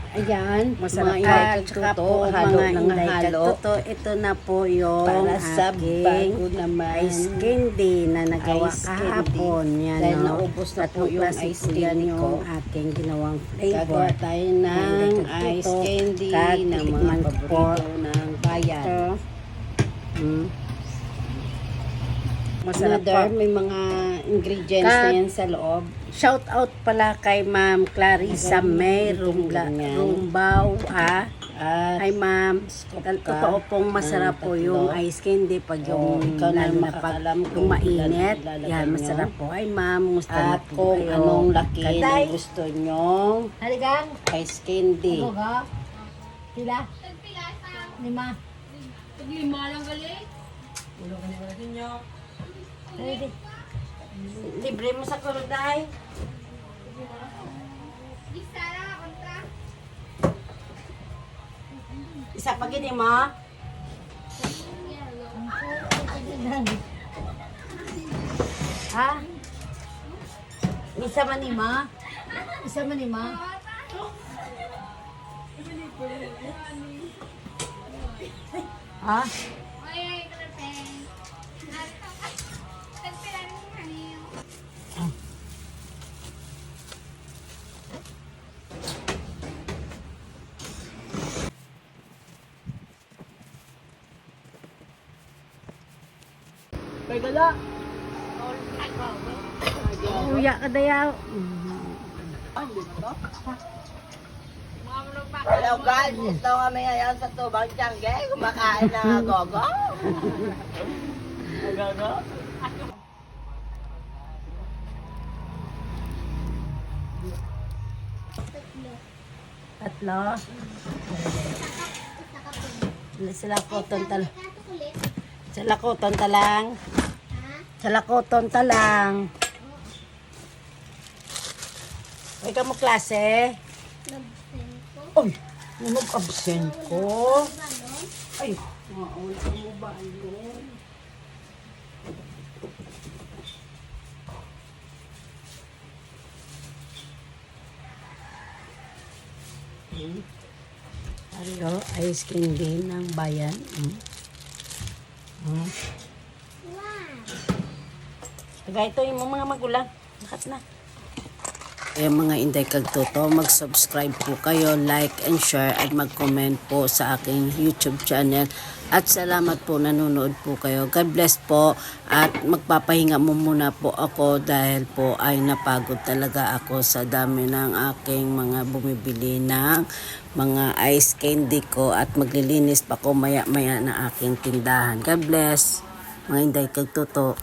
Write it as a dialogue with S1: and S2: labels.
S1: Ayan,
S2: Masarap
S1: mga
S2: ka,
S1: inday
S2: tsaka
S1: kagtuto,
S2: po, halo
S1: mga
S2: ng
S1: inday
S2: halo.
S1: kagtuto. Ito na po yung
S2: Para sa
S1: aking
S2: bago naman.
S1: ice candy na nagawa
S2: Ice
S1: kahapon. Yan,
S2: Dahil
S1: no?
S2: naubos na po
S1: Tatlong
S2: yung
S1: klase
S2: ice
S1: po yan
S2: candy ko.
S1: yung aking ginawang flavor.
S2: Gagawa tayo ng ice candy na mga paborito ng bayan.
S1: Ito.
S2: Masarap
S1: Another,
S2: po.
S1: may mga ingredients na yan sa loob. Shout out pala kay Ma'am Clarissa May Rumbaw.
S2: At
S1: Ay ma'am,
S2: scoop ka
S1: totoo pong masarap
S2: ng
S1: po
S2: tatlo.
S1: yung ice candy pag yung
S2: ikaw na
S1: lalo na pag
S2: makakaalam
S1: yung
S2: kung
S1: mainit.
S2: ilalagay
S1: Yan,
S2: nyo.
S1: masarap po. Ay ma'am, musta na
S2: At
S1: po
S2: kung
S1: kayo?
S2: anong laki
S1: Kaday?
S2: na gusto nyong
S3: Haligang,
S2: ice candy.
S3: ako ga. Pila? Lima.
S4: Lima lang gali.
S3: Ready?
S1: Libre mo sa kuruday.
S4: Isa lang, kontra.
S1: Isa pa gini mo. Ha? Isa man ni ma.
S3: Isa man lima.
S1: Ha?
S4: Ay, ay, kalapeng. Tagpilan mo kanil.
S1: Uya ka dayaw.
S2: Hello guys, ito kami ngayon sa Tubang Tiangge. Kumakain ng agogo. Agogo?
S1: Tatlo. Sila koton talang. Sila koton talang. Sila koton talang. Ay ka mo klase? Ay, nag-absent ko. Ay, wala ka mo ba yun? Hello, ice candy ng bayan. Taga ito yung mga magulang. Lakat na. Kaya mga inday kagtuto, mag-subscribe po kayo, like and share at mag-comment po sa aking YouTube channel. At salamat po, nanonood po kayo. God bless po at magpapahinga mo muna po ako dahil po ay napagod talaga ako sa dami ng aking mga bumibili ng mga ice candy ko at maglilinis pa ko maya-maya na aking tindahan. God bless, mga inday kagtuto.